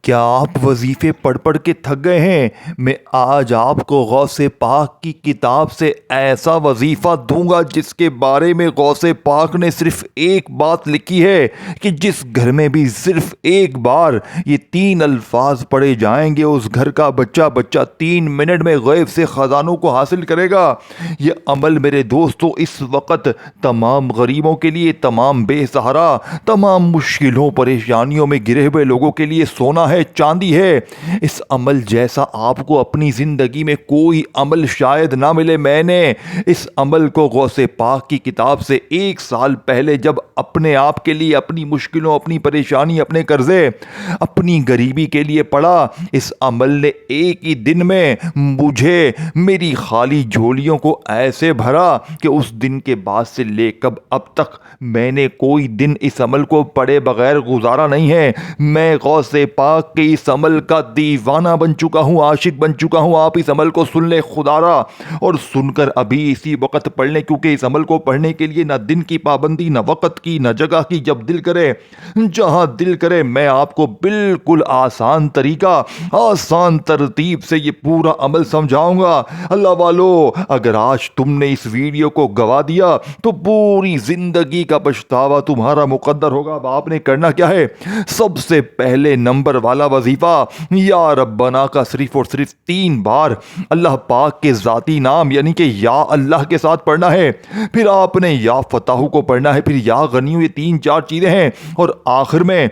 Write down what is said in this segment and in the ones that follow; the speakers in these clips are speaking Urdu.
کیا آپ وظیفے پڑھ پڑھ کے تھک گئے ہیں؟ میں آج آپ کو غوث پاک کی کتاب سے ایسا وظیفہ دوں گا جس کے بارے میں غوث پاک نے صرف ایک بات لکھی ہے کہ جس گھر میں بھی صرف ایک بار یہ 3 الفاظ پڑھے جائیں گے اس گھر کا بچہ 3 منٹ میں غیب سے خزانوں کو حاصل کرے گا۔ یہ عمل میرے دوستو اس وقت تمام غریبوں کے لیے، تمام بے سہارا، تمام مشکلوں پریشانیوں میں گرے ہوئے لوگوں کے لیے سونا ہے، چاندی ہے۔ اس عمل جیسا آپ کو اپنی زندگی میں کوئی عمل شاید نہ ملے۔ میں نے اس عمل کو غوث پاک کی کتاب سے 1 سال پہلے جب اپنے آپ کے لیے، اپنی مشکلوں، اپنی پریشانی، اپنے قرضے، اپنی غریبی کے لیے پڑھا، اس عمل نے ایک ہی دن میں مجھے میری خالی جھولیوں کو ایسے بھرا کہ اس دن کے بعد سے لے کر اب تک میں نے کوئی دن اس عمل کو پڑھے بغیر گزارا نہیں ہے۔ میں غوث پاک کہ اس عمل کا دیوانہ بن چکا ہوں، عاشق بن چکا ہوں۔ آپ اس عمل کو سن لیں خدا را، اور سن کر ابھی اسی وقت پڑھ لیں، کیونکہ اس عمل کو پڑھنے کے لیے نہ دن کی پابندی، نہ وقت کی، نہ جگہ کی، جب دل کرے جہاں دل کرے۔ میں آپ کو بالکل آسان طریقہ، آسان ترتیب سے یہ پورا عمل سمجھاؤں گا۔ اللہ والو، اگر آج تم نے اس ویڈیو کو گوا دیا تو پوری زندگی کا پچھتاوا تمہارا مقدر ہوگا۔ اب آپ نے کرنا کیا ہے؟ سب سے پہلے نمبر والا وظیفہ یا ربنا کا صرف اور صرف 3 بار اللہ پاک کے ذاتی نام یعنی کہ یا اللہ کے ساتھ پڑھنا ہے۔ پھر آپ نے یا فتح کو پڑھنا ہے، پھر یا غنیو۔ یہ 3-4 چیزیں ہیں، اور آخر میں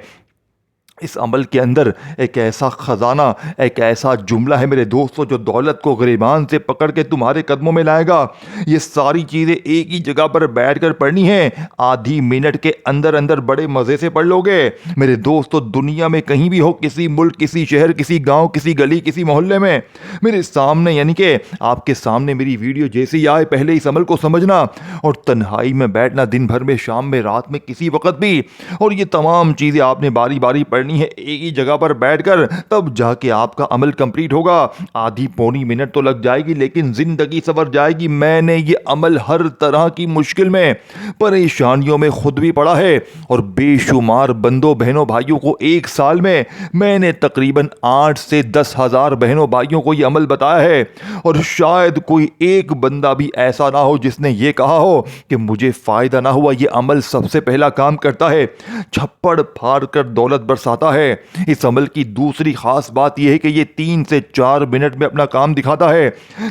اس عمل کے اندر ایک ایسا خزانہ، ایک ایسا جملہ ہے میرے دوستوں جو دولت کو گریبان سے پکڑ کے تمہارے قدموں میں لائے گا۔ یہ ساری چیزیں ایک ہی جگہ پر بیٹھ کر پڑھنی ہیں، آدھی منٹ کے اندر اندر بڑے مزے سے پڑھ لو گے میرے دوستوں۔ دنیا میں کہیں بھی ہو، کسی ملک، کسی شہر، کسی گاؤں، کسی گلی، کسی محلے میں، میرے سامنے یعنی کہ آپ کے سامنے میری ویڈیو جیسے ہی آئے پہلے اس عمل کو سمجھنا، اور تنہائی میں بیٹھنا، دن بھر میں، شام میں، رات میں، کسی وقت بھی، اور یہ تمام چیزیں آپ نے باری باری پڑھنی ہے ایک ہی جگہ پر بیٹھ کر، تب جا کے آپ کا عمل کمپلیٹ ہوگا۔ آدھی پونی منٹ تو لگ جائے گی لیکن زندگی سنور جائے گی۔ میں نے یہ عمل ہر طرح کی مشکل میں، پریشانیوں میں خود بھی پڑھا ہے، اور بے شمار بندوں بہنوں بھائیوں کو 1 سال میں نے تقریباً 8 سے 10 ہزار بہنوں بھائیوں کو یہ عمل بتایا ہے، اور شاید کوئی ایک بندہ بھی ایسا نہ ہو جس نے یہ کہا ہو کہ مجھے فائدہ نہ ہوا۔ یہ عمل سب سے پہلا کام کرتا ہے، چھپڑ پھاڑ کر دولت برساتا ہے۔ اس عمل کی دوسری خاص بات یہ ہے کہ یہ 3 سے 4 منٹ میں اپنا کام دکھاتا ہے۔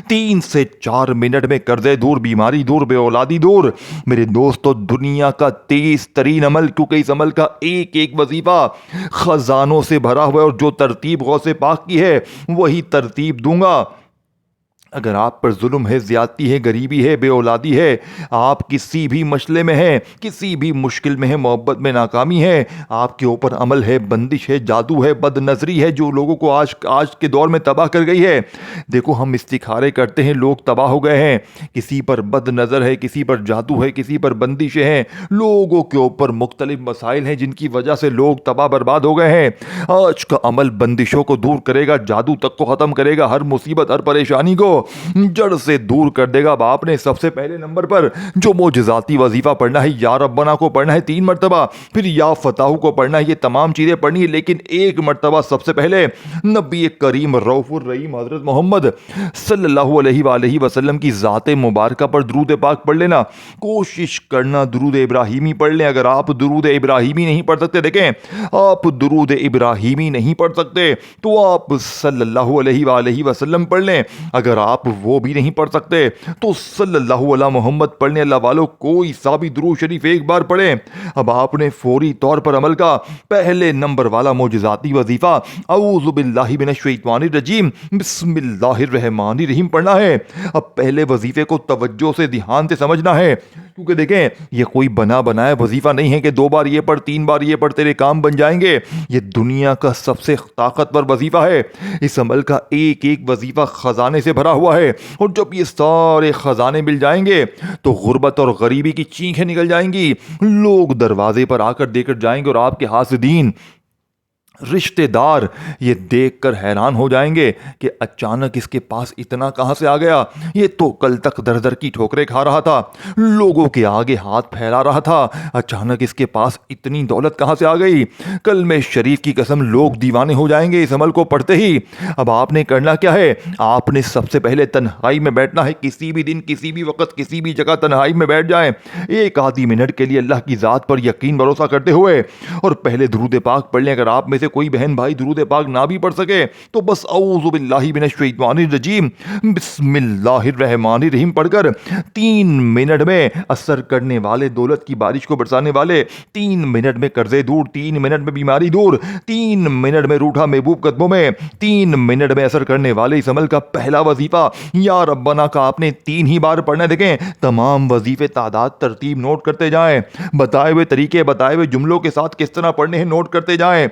3 سے 4 منٹ میں قرضے دور، بیماری دور، بے اولادی دور۔ میرے دوستو، دنیا کا تیز ترین عمل، کیونکہ اس عمل کا ایک ایک وظیفہ خزانوں سے بھرا ہوا ہے، اور جو ترتیب غوث پاک کی ہے وہی ترتیب دوں گا۔ اگر آپ پر ظلم ہے، زیادتی ہے، غریبی ہے، بے اولادی ہے، آپ کسی بھی مسئلے میں ہیں، کسی بھی مشکل میں ہیں، محبت میں ناکامی ہے، آپ کے اوپر عمل ہے، بندش ہے، جادو ہے، بد نظری ہے جو لوگوں کو آج کے دور میں تباہ کر گئی ہے۔ دیکھو، ہم استخارے کرتے ہیں، لوگ تباہ ہو گئے ہیں۔ کسی پر بد نظر ہے، کسی پر جادو ہے، کسی پر بندشیں ہیں، لوگوں کے اوپر مختلف مسائل ہیں جن کی وجہ سے لوگ تباہ برباد ہو گئے ہیں۔ آج کا عمل بندشوں کو دور کرے گا، جادو تک کو ختم کرے گا، ہر مصیبت، ہر پریشانی کو جڑ سے دور کر دے گا۔ اب آپ نے سب سے پہلے نمبر پر جو معجزاتی وظیفہ پڑھنا ہے، یا ربنا کو پڑھنا ہے 3 مرتبہ، پھر یا فتح کو پڑھنا ہے۔ یہ تمام چیزیں پڑھنی ہے، لیکن ایک مرتبہ سب سے پہلے نبی کریم رؤوف الرحیم حضرت محمد صلی اللہ علیہ وآلہ وسلم کی ذات مبارکہ پر درود پاک پڑھ لینا۔ کوشش کرنا درود ابراہیمی پڑھ لیں۔ اگر آپ درود ابراہیمی نہیں پڑھ سکتے، دیکھیں، آپ درود ابراہیمی نہیں پڑھ سکتے تو آپ صلی اللہ علیہ وآلہ وسلم پڑھ لیں۔ اگر آپ وہ بھی نہیں پڑھ سکتے تو صلی اللہ علیہ محمد پڑھنے۔ اللہ والوں، کوئی سا بھی درود شریف ایک بار پڑھیں۔ اب آپ نے فوری طور پر عمل کا پہلے نمبر والا معجزاتی وظیفہ اعوذ باللہ من الشیطان الرجیم بسم اللہ الرحمن الرحیم پڑھنا ہے۔ اب پہلے وظیفے کو توجہ سے، دھیان سے سمجھنا ہے، کیونکہ دیکھیں، یہ کوئی بنا بنایا وظیفہ نہیں ہے کہ 2 بار یہ پڑھ، 3 بار یہ پڑھ، تیرے کام بن جائیں گے۔ یہ دنیا کا سب سے طاقتور وظیفہ ہے۔ اس عمل کا ایک ایک وظیفہ خزانے سے بھرا ہوا ہے، اور جب یہ سارے خزانے مل جائیں گے تو غربت اور غریبی کی چینخیں نکل جائیں گی۔ لوگ دروازے پر آ کر دے کر جائیں گے، اور آپ کے حاسدین رشتے دار یہ دیکھ کر حیران ہو جائیں گے کہ اچانک اس کے پاس اتنا کہاں سے آ گیا، یہ تو کل تک در در کی ٹھوکریں کھا رہا تھا، لوگوں کے آگے ہاتھ پھیلا رہا تھا، اچانک اس کے پاس اتنی دولت کہاں سے آ گئی۔ کلمہ شریف کی قسم لوگ دیوانے ہو جائیں گے اس عمل کو پڑھتے ہی۔ اب آپ نے کرنا کیا ہے، آپ نے سب سے پہلے تنہائی میں بیٹھنا ہے، کسی بھی دن کسی بھی وقت کسی بھی جگہ تنہائی میں بیٹھ جائیں، ایک آدھی منٹ کے لیے اللہ کی ذات پر یقین بھروسہ کرتے ہوئے، اور پہلے درود پاک پڑھ لیں۔ اگر آپ میں سے کوئی بہن بھائی درود پاک نہ بھی پڑھ سکے تو بس اعوذ باللہ من الشیطان الرجیم بسم اللہ الرحمن الرحیم پڑھ کر 3 منٹ میں اثر کرنے والے دولت کی بارش کو برسانے والے، 3 منٹ میں قرضے دور، 3 منٹ میں بیماری دور، 3 منٹ میں روٹھا محبوب قدموں میں، 3 منٹ میں اثر کرنے والے اس عمل کا پہلا وظیفہ یا ربنا کا آپ نے 3 ہی بار پڑھنا۔ دیکھیں تمام وظیفے تعداد ترتیب نوٹ کرتے جائیں، بتائے ہوئے طریقے بتائے ہوئے جملوں کے ساتھ کس طرح پڑھنے ہیں نوٹ کرتے جائیں،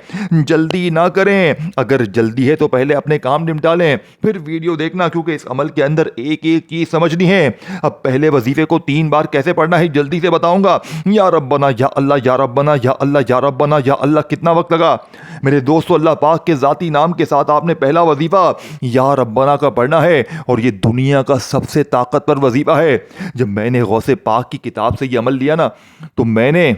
جلدی نہ کریں، اگر جلدی ہے تو پہلے اپنے کام نمٹا لیں پھر ویڈیو دیکھنا، کیونکہ اس عمل کے اندر ایک ایک چیز سمجھنی ہے۔ اب پہلے وظیفے کو 3 بار کیسے پڑھنا ہے جلدی سے بتاؤں گا۔ یا ربنا یا اللہ یا ربنا یا اللہ یا ربنا یا اللہ، کتنا وقت لگا میرے دوستو؟ اللہ پاک کے ذاتی نام کے ساتھ آپ نے پہلا وظیفہ یا ربنا کا پڑھنا ہے، اور یہ دنیا کا سب سے طاقتور وظیفہ ہے۔ جب میں نے غوث پاک کی کتاب سے یہ عمل لیا نا تو میں نے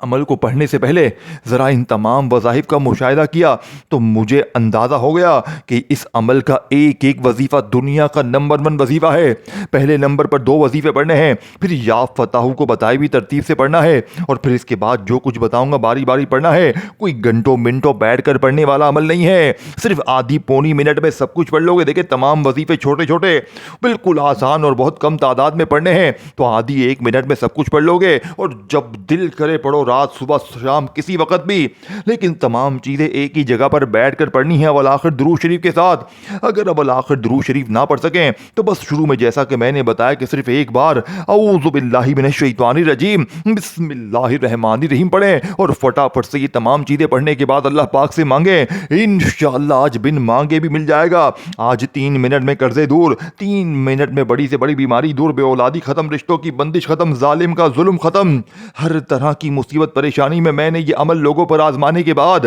عمل کو پڑھنے سے پہلے ذرا ان تمام وظائف کا مشاہدہ کیا تو مجھے اندازہ ہو گیا کہ اس عمل کا ایک ایک وظیفہ دنیا کا نمبر 1 وظیفہ ہے۔ پہلے نمبر پر 2 وظیفے پڑھنے ہیں، پھر یا فتح کو بتائی ہوئی ترتیب سے پڑھنا ہے، اور پھر اس کے بعد جو کچھ بتاؤں گا باری باری پڑھنا ہے۔ کوئی گھنٹوں منٹوں بیٹھ کر پڑھنے والا عمل نہیں ہے، صرف آدھی پونی منٹ میں سب کچھ پڑھ لو گے۔ دیکھیں تمام وظیفے چھوٹے چھوٹے بالکل آسان اور بہت کم تعداد میں پڑھنے ہیں، تو آدھی 1 منٹ میں سب کچھ پڑھ لو گے، اور جب دل کرے پڑھو، رات صبح شام کسی وقت بھی، لیکن تمام چیزیں ایک ہی جگہ پر بیٹھ کر پڑھنی ہے اول آخر درود شریف کے ساتھ۔ اگر اول آخر درود شریف نہ پڑھ سکیں تو بس شروع میں جیسا کہ میں نے بتایا کہ صرف ایک بار اعوذ باللہ من الشیطان الرجیم بسم اللہ الرحمن الرحیم پڑھیں، اور فٹافٹ سے یہ تمام چیزیں پڑھنے کے بعد اللہ پاک سے مانگیں۔ انشاءاللہ آج بن مانگے بھی مل جائے گا۔ آج 3 منٹ میں قرضے دور، 3 منٹ میں بڑی سے بڑی بیماری دور، بے اولادی ختم، رشتوں کی بندش ختم، ظالم کا ظلم ختم، ہر طرح کی مصیبت پریشانی میں نے یہ عمل لوگوں پر آزمانے کے بعد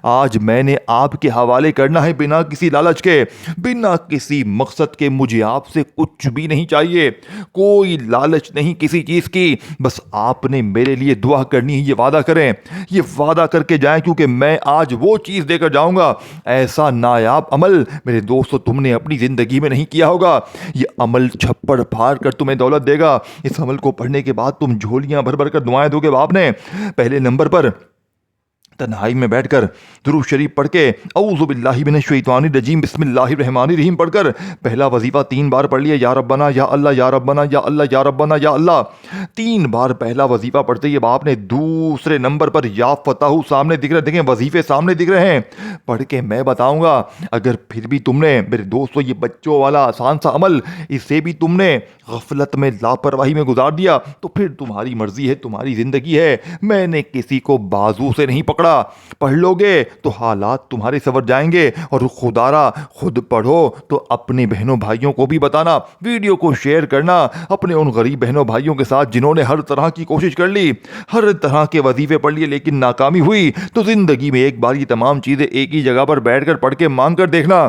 آج میں نے آپ کے حوالے کرنا ہے، بنا کسی لالچ کے، بنا کسی مقصد کے۔ مجھے آپ سے کچھ بھی نہیں چاہیے، کوئی لالچ نہیں کسی چیز کی، بس آپ نے میرے لیے دعا کرنی ہے۔ یہ وعدہ کریں، یہ وعدہ کر کے جائیں، کیونکہ میں آج وہ چیز دے کر جاؤں گا، ایسا نایاب عمل میرے دوستو تم نے اپنی زندگی میں نہیں کیا ہوگا۔ یہ عمل چھپڑ پھاڑ کر تمہیں دولت دے گا۔ اس عمل کو پڑھنے کے بعد تم جھولیاں بھر بھر کر دعائیں دو گے۔ باپ نے پہلے نمبر پر تنہائی میں بیٹھ کر درود شریف پڑھ کے اعوذ باللہ من الشیطان الرجیم بسم اللہ الرحمن الرحیم پڑھ کر پہلا وظیفہ 3 بار پڑھ لیا، یا ربنا یا اللہ یا ربنا یا اللہ یا ربنا یا اللہ۔ 3 بار پہلا وظیفہ پڑھتے ہی اب آپ نے دوسرے نمبر پر یا فتح سامنے دکھ رہے، دیکھیں وظیفے سامنے دکھ رہے ہیں، پڑھ کے میں بتاؤں گا۔ اگر پھر بھی تم نے میرے دوستو یہ بچوں والا آسان سا عمل اسے بھی تم نے غفلت میں لاپرواہی میں گزار دیا تو پھر تمہاری مرضی ہے، تمہاری زندگی ہے، میں نے کسی کو بازو سے نہیں پکڑا۔ پڑھ لو گے تو حالات تمہارے سنور جائیں گے، اور خدا را خود پڑھو تو اپنے بہنوں بھائیوں کو بھی بتانا، ویڈیو کو شیئر کرنا اپنے ان غریب بہنوں بھائیوں کے ساتھ جنہوں نے ہر طرح کی کوشش کر لی، ہر طرح کے وظیفے پڑھ لیے لیکن ناکامی ہوئی، تو زندگی میں ایک بار یہ تمام چیزیں ایک ہی جگہ پر بیٹھ کر پڑھ کے مانگ کر دیکھنا۔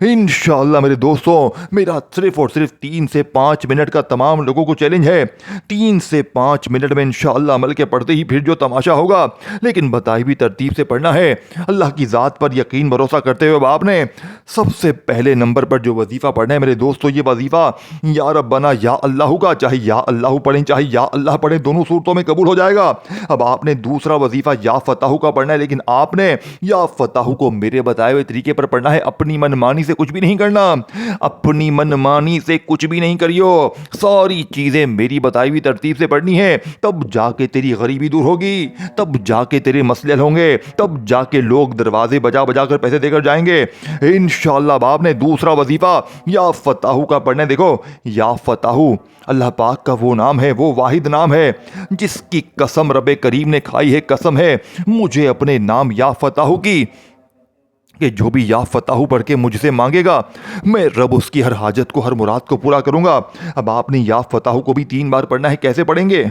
انشاءاللہ میرے دوستوں میرا صرف اور صرف 3 سے 5 منٹ کا تمام لوگوں کو چیلنج ہے۔ 3 سے 5 منٹ میں انشاءاللہ عمل کے پڑھتے ہی پھر جو تماشا ہوگا، لیکن بتائی بھی ترتیب سے پڑھنا ہے، اللہ کی ذات پر یقین بھروسہ کرتے ہوئے۔ آپ نے سب سے پہلے نمبر پر جو وظیفہ پڑھنا ہے میرے دوستو، یہ وظیفہ یا ربنا یا اللہ کا، چاہے یا اللہ پڑھیں چاہے یا اللہ پڑھیں، دونوں صورتوں میں قبول ہو جائے گا۔ اب آپ نے دوسرا وظیفہ یا فتح کا پڑھنا ہے، لیکن آپ نے یا فتح کو میرے بتائے ہوئے طریقے پر پڑھنا ہے، اپنی من مانی سے کچھ بھی نہیں کرنا، اپنی من مانی سے کچھ بھی نہیں کریو، ساری چیزیں میری بتائی ہوئی ترتیب سے پڑھنی ہے، تب جا کے تیری غریبی دور ہوگی، تب جا کے تیرے مسئلے حل ہوں گے، تب جا کے لوگ دروازے بجا بجا کر پیسے دے کر جائیں گے انشاءاللہ۔ باپ نے دوسرا وظیفہ یا فتح کا پڑھنا ہے۔ دیکھو یا فتح اللہ پاک کا وہ نام ہے، وہ واحد نام ہے جس کی قسم رب کریم نے کھائی ہے، قسم ہے مجھے اپنے نام یا فتح کی کہ جو بھی یا فتح پڑھ کے مجھ سے مانگے گا میں رب اس کی ہر حاجت کو، ہر مراد کو پورا کروں گا۔ اب آپ نے یا فتح کو بھی 3 بار پڑھنا ہے، کیسے پڑھیں گے؟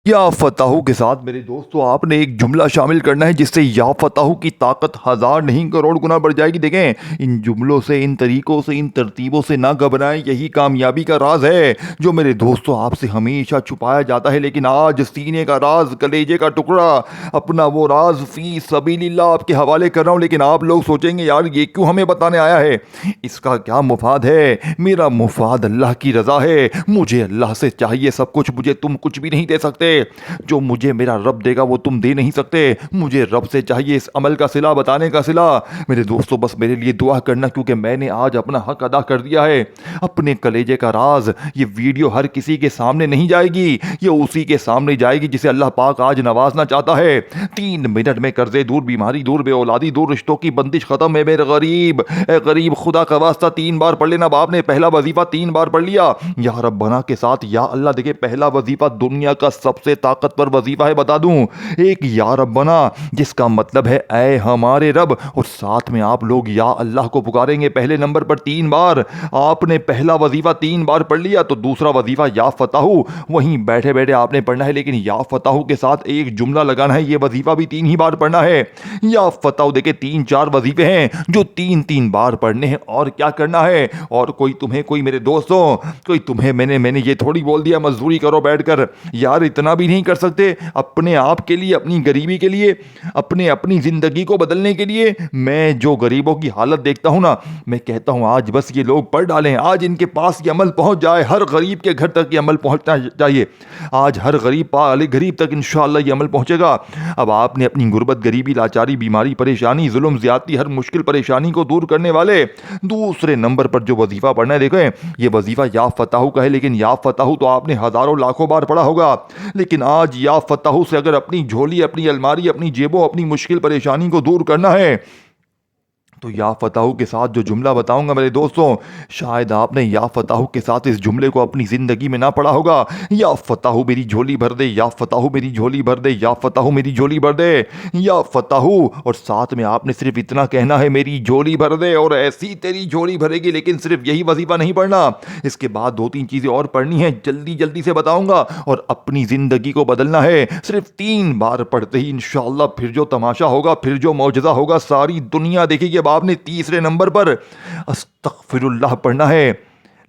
یا فتح کے ساتھ میرے دوستو آپ نے ایک جملہ شامل کرنا ہے جس سے یا فتح کی طاقت ہزار نہیں کروڑ گنا بڑھ جائے گی۔ دیکھیں ان جملوں سے، ان طریقوں سے، ان ترتیبوں سے نہ گھبرائیں، یہی کامیابی کا راز ہے جو میرے دوستو آپ سے ہمیشہ چھپایا جاتا ہے، لیکن آج سینے کا راز، کلیجے کا ٹکڑا، اپنا وہ راز فی سبیل اللہ آپ کے حوالے کر رہا ہوں۔ لیکن آپ لوگ سوچیں گے یار یہ کیوں ہمیں بتانے آیا ہے، اس کا کیا مفاد ہے؟ میرا مفاد اللہ کی رضا ہے، مجھے اللہ سے چاہیے سب کچھ، مجھے تم کچھ بھی نہیں دے سکتے، جو مجھے میرا رب دے گا وہ تم دے نہیں سکتے، مجھے رب سے چاہیے اس عمل کا صلہ بتانے کا صلہ۔ میرے دوستو بس میرے لیے دعا کرنا، کیونکہ میں نے آج اپنا حق ادا کر دیا ہے۔ اپنے کلیجے کا راز، یہ ویڈیو ہر کسی کے سامنے نہیں جائے گی، یہ اسی کے سامنے جائے گی جسے اللہ پاک آج نوازنا چاہتا ہے۔ 3 منٹ میں قرضے دور، بیماری دور، بے اولادی دور، رشتوں کی بندش ختم ہے۔ میرے غریب، اے غریب خدا کا واسطہ 3 بار پڑھ لینا۔ باپ نے پہلا وظیفہ 3 بار پڑھ لیا، یا ربنا کے ساتھ یا اللہ۔ دیکھیں پہلا وظیفہ دنیا کا سب سے طاقتور وظیفہ ہے، بتا دوں، ایک یا ربنا جس کا مطلب ہے اے ہمارے رب، اور ساتھ میں آپ لوگ یا اللہ کو پکاریں گے پہلے نمبر پر 3 بار۔ آپ نے پہلا وظیفہ 3 بار پڑھ لیا تو دوسرا وظیفہ یا فتح وہیں بیٹھے بیٹھے آپ نے پڑھنا ہے، لیکن یا فتح کے ساتھ ایک جملہ لگانا ہے، یہ وظیفہ بھی 3 ہی بار پڑھنا ہے۔ یا فتح دیکھیں 3-4 وظیفے ہیں جو 3 بار پڑھنے ہیں، اور کیا کرنا ہے؟ اور کوئی میرے دوستوں، کوئی تمہیں میں نے یہ تھوڑی بول دیا مزدوری کرو بیٹھ کر، یار اتنا بھی نہیں کر سکتے اپنے آپ کے لیے، اپنی غریبی کے لیے، اپنی زندگی کو بدلنے کے لیے؟ میں جو غریبوں کی حالت دیکھتا ہوں نا، میں کہتا ہوں آج بس یہ لوگ پڑھ ڈالیں، آج ان کے پاس یہ عمل پہنچ جائے، ہر غریب کے گھر تک یہ عمل پہنچنا چاہیے، آج ہر غریب تک انشاءاللہ یہ عمل پہنچے گا۔ اب آپ نے اپنی غربت، غریبی، لاچاری، بیماری، پریشانی، ظلم، زیادتی، ہر مشکل پریشانی کو دور کرنے والے دوسرے نمبر پر جو وظیفہ پڑھنا ہے، دیکھیں یہ وظیفہ یا فتح کا ہے، لیکن یا فتح تو آپ نے ہزاروں لاکھوں بار پڑھا ہوگا، لیکن آج یا فتح سے اگر اپنی جھولی، اپنی الماری، اپنی جیبوں، اپنی مشکل پریشانی کو دور کرنا ہے تو یا فتح کے ساتھ جو جملہ بتاؤں گا میرے دوستوں، شاید آپ نے یا فتح کے ساتھ اس جملے کو اپنی زندگی میں نہ پڑھا ہوگا۔ یا فتح میری جھولی بھر دے، یا فتح میری جھولی بھر دے، یا فتح میری جھولی بھر دے، یا فتح، اور ساتھ میں آپ نے صرف اتنا کہنا ہے میری جھولی بھر دے، اور ایسی تیری جھولی بھرے گی۔ لیکن صرف یہی وظیفہ نہیں پڑھنا، اس کے بعد 2-3 چیزیں اور پڑھنی ہیں، جلدی سے بتاؤں گا، اور اپنی زندگی کو بدلنا ہے۔ صرف 3 بار پڑھتے ہی انشاءاللہ پھر جو تماشا ہوگا، پھر جو معجزہ ہوگا، ساری دنیا دیکھے گی۔ اب آپ نے تیسرے نمبر پر استغفر اللہ پڑھنا ہے،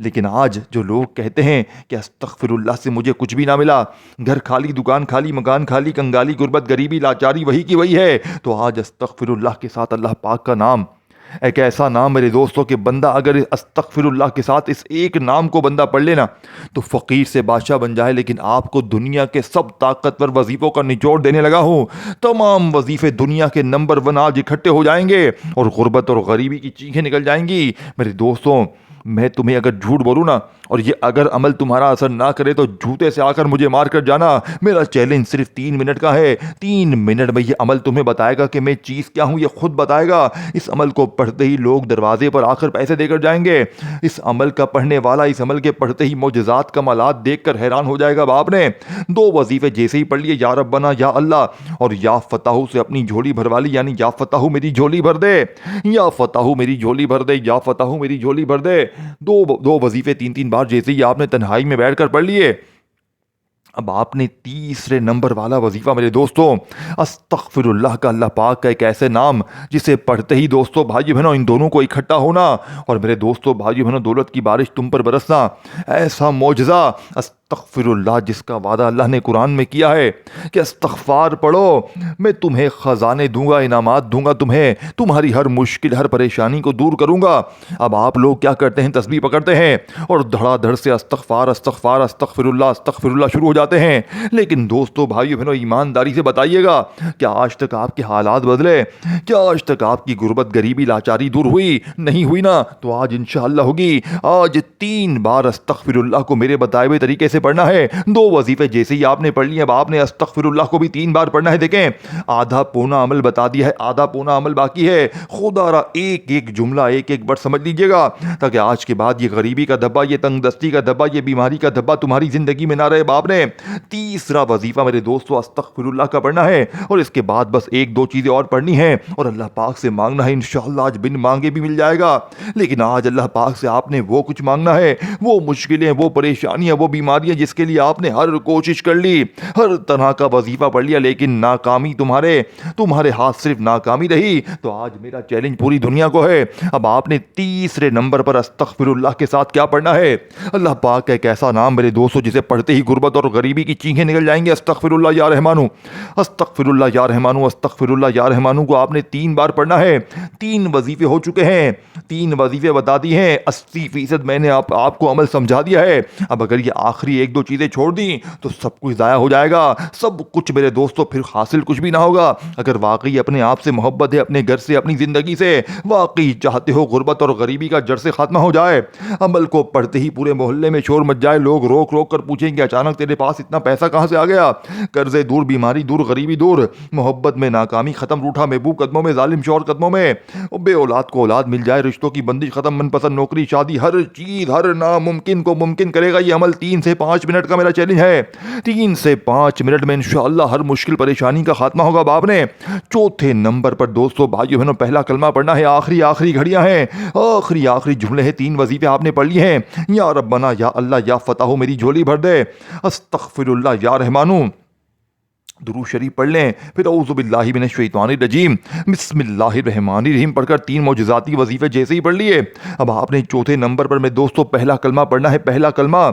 لیکن آج جو لوگ کہتے ہیں کہ استغفر اللہ سے مجھے کچھ بھی نہ ملا، گھر خالی، دکان خالی، مکان خالی، کنگالی، غربت، غریبی، لاچاری وہی کی وہی ہے، تو آج استغفر اللہ کے ساتھ اللہ پاک کا نام، ایک ایسا نام میرے دوستوں کہ بندہ اگر استغفر اللہ کے ساتھ اس ایک نام کو بندہ پڑھ لینا تو فقیر سے بادشاہ بن جائے۔ لیکن آپ کو دنیا کے سب طاقتور وظیفوں کا نچوڑ دینے لگا ہوں، تمام وظیفے دنیا کے نمبر 1 آج اکٹھے ہو جائیں گے، اور غربت اور غریبی کی چیخیں نکل جائیں گی۔ میرے دوستوں میں تمہیں اگر جھوٹ بولوں نا، اور یہ اگر عمل تمہارا اثر نہ کرے تو جوتے سے آ کر مجھے مار کر جانا۔ میرا چیلنج صرف 3 منٹ کا ہے، 3 منٹ میں یہ عمل تمہیں بتائے گا کہ میں چیز کیا ہوں، یہ خود بتائے گا۔ اس عمل کو پڑھتے ہی لوگ دروازے پر آ کر پیسے دے کر جائیں گے۔ اس عمل کا پڑھنے والا اس عمل کے پڑھتے ہی معجزات کمالات دیکھ کر حیران ہو جائے گا۔ باپ نے 2 وظیفے جیسے ہی پڑھ لیے، یا ربنا، یا اللہ، اور یا فتح سے اپنی جھولی بھروا لی، یعنی یا فتح میری جھولی بھر دے، یا فتح میری جھولی بھر دے، یا فتح میری جھولی بھر دے۔ 2 وظیفے 3 بار جیسے ہی آپ نے تنہائی میں بیٹھ کر پڑھ لیے، اب آپ نے تیسرے نمبر والا وظیفہ میرے دوستوں، استغفر اللہ کا، اللہ پاک کا ایک ایسے نام جسے پڑھتے ہی دوستوں، بھائی بہنوں، ان دونوں کو اکٹھا ہونا، اور میرے دوستوں، بھائی بہنوں، دولت کی بارش تم پر برسنا، ایسا معجزہ استغفر اللہ جس کا وعدہ اللہ نے قرآن میں کیا ہے کہ استغفار پڑھو میں تمہیں خزانے دوں گا، انعامات دوں گا، تمہیں تمہاری ہر مشکل، ہر پریشانی کو دور کروں گا۔ اب آپ لوگ کیا کرتے ہیں؟ تسبیح پکڑتے ہیں اور دھڑا دھڑ سے استغفار استغفار استغفر اللہ شروع ہو جاتے ہیں۔ لیکن دوستو، بھائیو بہنوں، ایمانداری سے بتائیے گا، کیا آج تک آپ کے حالات بدلے؟ کیا آج تک آپ کی غربت، غریبی، لاچاری دور ہوئی؟ نہیں ہوئی نا؟ تو آج انشاءاللہ ہوگی۔ آج 3 بار استغفر اللہ کو میرے بتائے ہوئے طریقے سے پڑھنا ہے۔ 2 وظیفے جیسے ہی آپ نے پڑھ لیے، اب آپ نے استغفر اللہ کو بھی 3 بار پڑھنا ہے۔ دیکھیں آدھا پونا عمل بتا دیا ہے، آدھا پونا عمل باقی ہے۔ خدا را ایک جملہ، ایک ورڈ سمجھ لیجئے گا، تاکہ آج کے بعد یہ غریبی کا دھبا، یہ تنگ دستی کا دھبا، یہ بیماری کا دھبا تمہاری زندگی میں نہ رہے۔ باپ نے تیسرا وظیفہ میرے دوستو استغفر اللہ کا پڑھنا ہے، اور اس کے بعد بس 1-2 چیزیں اور پڑھنی ہیں، اور اللہ پاک سے مانگنا ہے۔ انشاءاللہ آج بن مانگے بھی مل جائے گا، لیکن آج اللہ پاک سے آپ نے وہ کچھ مانگنا ہے، وہ مشکلیں، وہ پریشانیاں، وہ بیماری، دیا جس کے لیے آپ نے ہر کوشش کر لی, ہر طرح کا وظیفہ پڑھ لیا, لیکن ناکامی تمہارے ہاتھ صرف ناکامی رہی. تو آج میرا چیلنج پوری دنیا کو ہے, اب آپ نے تیسرے نمبر پر استغفر اللہ کے ساتھ کیا پڑھنا ہے. اللہ پاک کا ایک ایسا نام میرے دوستو جسے پڑھتے ہی غربت اور غریبی کی چینخیں نکل جائیں گے. استغفر اللہ یا رحمانو, استغفر اللہ یا رحمانو, استغفر اللہ یا رحمانو کو آپ نے 3 بار پڑھنا ہے. 3 وظیفے ہو چکے ہیں, 3 وظیفے بتا دی ہیں, 80% میں نے آپ کو عمل سمجھا دیا ہے. اب اگر یہ آخری 1-2 چیزیں چھوڑ دیں تو سب کچھ ضائع ہو جائے گا, سب کچھ میرے دوستو پھر حاصل کچھ بھی نہ ہوگا. اگر واقعی اپنے آپ سے محبت ہے, اپنے گھر سے, اپنی زندگی سے واقعی چاہتے ہو غربت اور غریبی کا جڑ سے خاتمہ ہو جائے, عمل کو پڑھتے ہی پورے محلے میں شور مچ جائے, لوگ روک روک کر پوچھیں گے اچانک تیرے پاس اتنا پیسہ کہاں سے آ گیا. قرضے دور, بیماری دور, غریبی دور, محبت میں ناکامی ختم, روٹھا محبوب قدموں میں, ظالم شوہر قدموں میں, بے اولاد کو اولاد مل جائے, رشتوں کی بندش ختم, من پسند نوکری, شادی, ہر چیز, ہر ناممکن کو ممکن کرے گا یہ عمل. 3 سے 5 منٹ کا میرا چیلنج ہے. 3 سے 5 منٹ میں انشاءاللہ ہر مشکل پریشانی کا خاتمہ ہوگا. اب آپ نے چوتھے نمبر پر دوستو بھائیو بہنوں پہلا کلمہ پڑھنا ہے. آخری گھڑیاں ہیں, آخری جملے ہیں, 3 وظیفے آپ نے پڑھ لیے ہیں. یا ربنا, یا اللہ, یا فتح میری جھولی بھر دے. استغفر اللہ یا رحمانو, درود شریف پڑھ لیں, پھر اعوذ باللہ من الشیطان الرجیم, بسم اللہ الرحمن الرحیم پڑھ کر 3 معجزاتی وظیفے جیسے ہی پڑھ لیے. اب آپ نے چوتھے نمبر پر میں دوستو پہلا کلمہ پڑھنا ہے. پہلا کلمہ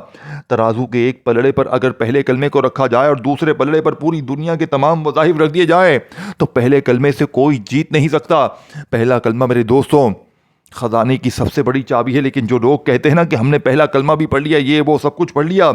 ترازو کے ایک پلڑے پر اگر پہلے کلمے کو رکھا جائے اور دوسرے پلڑے پر پوری دنیا کے تمام وظائف رکھ دیے جائیں تو پہلے کلمے سے کوئی جیت نہیں سکتا. پہلا کلمہ میرے دوستوں خزانے کی سب سے بڑی چابی ہے, لیکن جو لوگ کہتے ہیں نا کہ ہم نے پہلا کلمہ بھی پڑھ لیا, یہ وہ سب کچھ پڑھ لیا,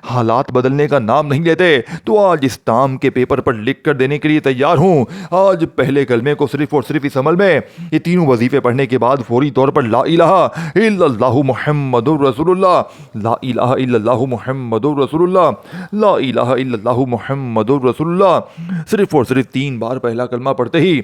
حالات بدلنے کا نام نہیں لیتے, تو آج اس نام کے پیپر پر لکھ کر دینے کے لیے تیار ہوں. آج پہلے کلمے کو صرف اور صرف اس عمل میں یہ 3 وظیفے پڑھنے کے بعد فوری طور پر لا الہ الا اللہ محمد رسول اللہ, لا الہ الا اللہ محمد رسول اللہ, لا الہ الا اللہ محمد رسول اللہ, صرف اور صرف 3 بار پہلا کلمہ پڑھتے ہی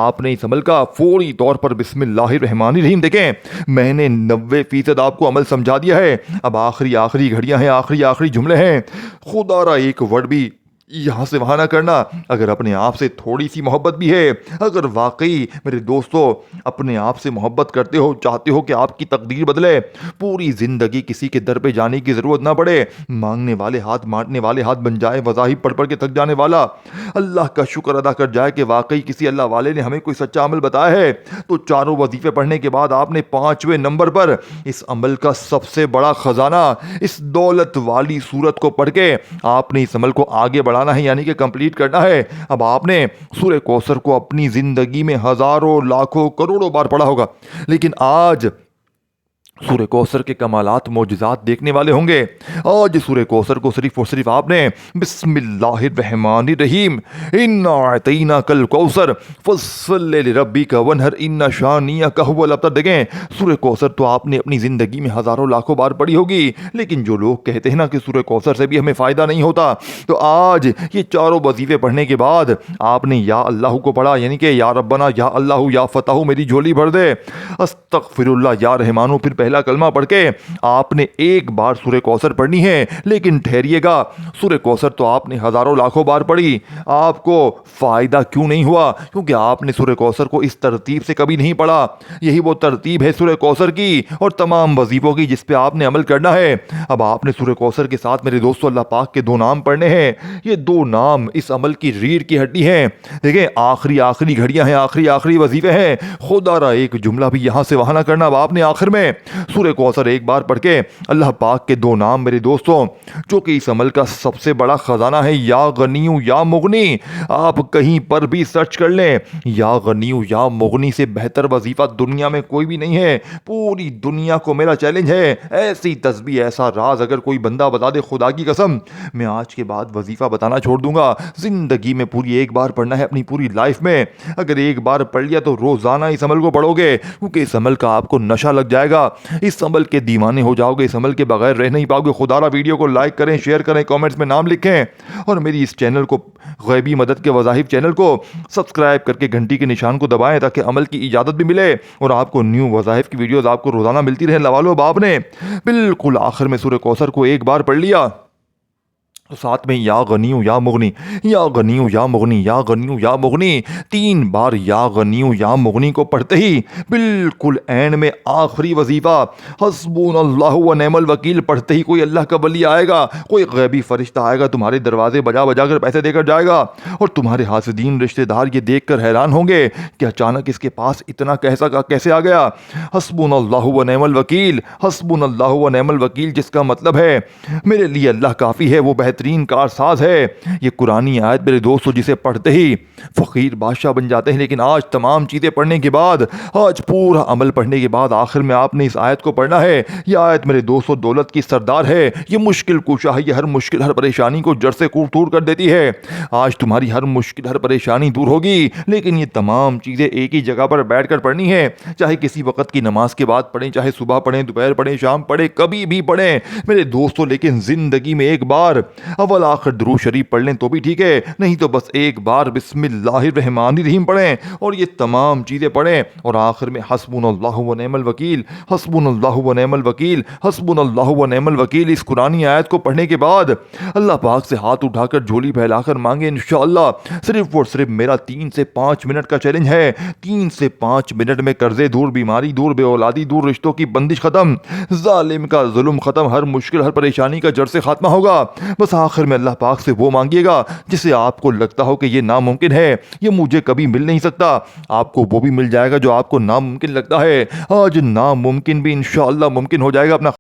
آپ نے اس عمل کا فوری طور پر بسم اللہ الرحمن الرحیم. دیکھیں میں نے 90% آپ کو عمل سمجھا دیا ہے. اب آخری گھڑیاں ہیں, آخری جملے ہیں. خدا را ایک ورڈ بھی یہاں سے وہاں نہ کرنا. اگر اپنے آپ سے تھوڑی سی محبت بھی ہے, اگر واقعی میرے دوستو اپنے آپ سے محبت کرتے ہو, چاہتے ہو کہ آپ کی تقدیر بدلے, پوری زندگی کسی کے در پہ جانے کی ضرورت نہ پڑے, مانگنے والے ہاتھ مانٹنے والے ہاتھ بن جائے, وظائف پڑھ کے تھک جانے والا اللہ کا شکر ادا کر جائے کہ واقعی کسی اللہ والے نے ہمیں کوئی سچا عمل بتایا ہے, تو 4 وظیفے پڑھنے کے بعد آپ نے 5ویں نمبر پر اس عمل کا سب سے بڑا خزانہ, اس دولت والی صورت کو پڑھ کے آپ نے اس عمل کو آگے بڑھانا ہے, یعنی کہ کمپلیٹ کرنا ہے. اب آپ نے سورہ کوثر کو اپنی زندگی میں ہزاروں, لاکھوں, کروڑوں بار پڑھا ہوگا, لیکن آج سورہ کوثر کے کمالات معجزات دیکھنے والے ہوں گے. آج سورہ کوثر کو صرف اور صرف آپ نے بسم اللہ الرحمن الرحیم انا اعطیناک الکوثر فصل لربک وانحر ان شانئک هو الابتر. دیکھیں سورہ کوثر تو آپ نے اپنی زندگی میں ہزاروں لاکھوں بار پڑھی ہوگی, لیکن جو لوگ کہتے ہیں نا کہ سورہ کوثر سے بھی ہمیں فائدہ نہیں ہوتا, تو آج یہ 4 وظیفے پڑھنے کے بعد آپ نے یا اللہ کو پڑھا, یعنی کہ یا ربنا, یا اللہ, یا فتح میری جھولی بھر دے, استغفر اللہ یا رحمانو, پھر پہلا کلمہ پڑھ کے آپ نے 1 بار سورہ کوثر پڑھنی ہے. لیکن ٹھہریے گا, سورہ کوثر تو آپ نے ہزاروں لاکھوں بار پڑھی, آپ کو فائدہ کیوں نہیں ہوا؟ کیونکہ آپ نے سورہ کوثر کو اس ترتیب سے کبھی نہیں پڑھا. یہی وہ ترتیب ہے سورہ کوثر کی اور تمام وظیفوں کی جس پہ آپ نے عمل کرنا ہے. اب آپ نے سورہ کوثر کے ساتھ میرے دوستو اللہ پاک کے 2 نام پڑھنے ہیں. یہ 2 نام اس عمل کی ریڑھ کی ہڈی ہیں. دیکھیں آخری گھڑیاں ہیں, آخری وظیفے ہیں. خدا را ایک جملہ بھی یہاں سے وہاں نہ کرنا. اب آپ نے آخر میں سورہ کوثر 1 بار پڑھ کے اللہ پاک کے 2 نام میرے دوستوں, جو کہ اس عمل کا سب سے بڑا خزانہ ہے, یا غنیو یا مغنی. آپ کہیں پر بھی سرچ کر لیں, یا غنیو یا مغنی سے بہتر وظیفہ دنیا میں کوئی بھی نہیں ہے. پوری دنیا کو میرا چیلنج ہے, ایسی تسبیح, ایسا راز اگر کوئی بندہ بتا دے, خدا کی قسم میں آج کے بعد وظیفہ بتانا چھوڑ دوں گا. زندگی میں پوری 1 بار پڑھنا ہے, اپنی پوری لائف میں اگر 1 بار پڑھ لیا تو روزانہ اس عمل کو پڑھو گے, کیونکہ اس عمل کا آپ کو نشہ لگ جائے گا, اس عمل کے دیوانے ہو جاؤ گے, اس عمل کے بغیر رہ نہیں پاؤ گے. خدا را ویڈیو کو لائک کریں, شیئر کریں, کامنٹس میں نام لکھیں, اور میری اس چینل کو, غیبی مدد کے وظائف چینل کو سبسکرائب کر کے گھنٹی کے نشان کو دبائیں تاکہ عمل کی اجازت بھی ملے اور آپ کو نیو وظائف کی ویڈیوز آپ کو روزانہ ملتی رہیں. لوالو. اب آپ نے بالکل آخر میں سورہ کوثر کو 1 بار پڑھ لیا, ساتھ میں یا غنیو یا مغنی، یا غنیو یا مغنی، یا غنیو یا مغنی، 3 بار یا غنیو یا مغنی کو پڑھتے ہی بالکل عین میں آخری وظیفہ حسبون اللہ و نعم الوکیل پڑھتے ہی کوئی اللہ کا ولی آئے گا، کوئی غیبی فرشتہ آئے گا، تمہارے دروازے بجا بجا کر پیسے دے کر جائے گا، اور تمہارے حاسدین رشتہ دار یہ دیکھ کر حیران ہوں گے کہ اچانک اس کے پاس اتنا کیسے آ گیا۔ حسبون اللہ و نعم الوکیل، حسبون اللہ و نعم الوکیل جس کا مطلب ہے میرے لیے اللہ کافی ہے، وہ بہترین کارساز ہے۔ یہ قرآنی آیت میرے دوستو جسے پڑھتے ہی فقیر بادشاہ بن جاتے ہیں، لیکن آج تمام چیزیں پڑھنے کے بعد، آج پورا عمل پڑھنے کے بعد آخر میں آپ نے اس آیت کو پڑھنا ہے۔ یہ آیت میرے دوستو دولت کی سردار ہے، یہ مشکل کشا ہے، یہ ہر مشکل ہر پریشانی کو جڑ سے کوڑ توڑ کر دیتی ہے۔ آج تمہاری ہر مشکل ہر پریشانی دور ہوگی، لیکن یہ تمام چیزیں ایک ہی جگہ پر بیٹھ کر پڑھنی ہے، چاہے کسی وقت کی نماز کے بعد پڑھیں، چاہے صبح پڑھیں، دوپہر پڑھیں، شام پڑھیں، کبھی بھی پڑھیں میرے دوستو، لیکن زندگی میں ایک بار اول آخر درود شریف پڑھ لیں تو بھی ٹھیک ہے، نہیں تو بس ایک بار بسم اللہ الرحمن الرحیم پڑھیں اور یہ تمام چیزیں پڑھیں، اور آخر میں حسبنا اللہ و نعم الوکیل، حسبنا اللہ و نعم الوکیل، حسبنا اللہ و نعم الوکیل، اس قرآنی آیت کو پڑھنے کے بعد اللہ پاک سے ہاتھ اٹھا کر جھولی پھیلا کر مانگے انشاءاللہ۔ صرف اور صرف میرا 3 سے 5 منٹ کا چیلنج ہے، 3 سے 5 منٹ میں قرضے دور، بیماری دور، بے اولادی دور، رشتوں کی بندش ختم، ظالم کا ظلم ختم، ہر مشکل ہر پریشانی کا جڑ سے خاتمہ ہوگا۔ بس آخر میں اللہ پاک سے وہ مانگیے گا جسے آپ کو لگتا ہو کہ یہ ناممکن ہے، یہ مجھے کبھی مل نہیں سکتا، آپ کو وہ بھی مل جائے گا جو آپ کو ناممکن لگتا ہے۔ آج ناممکن بھی انشاءاللہ ممکن ہو جائے گا۔ اپنا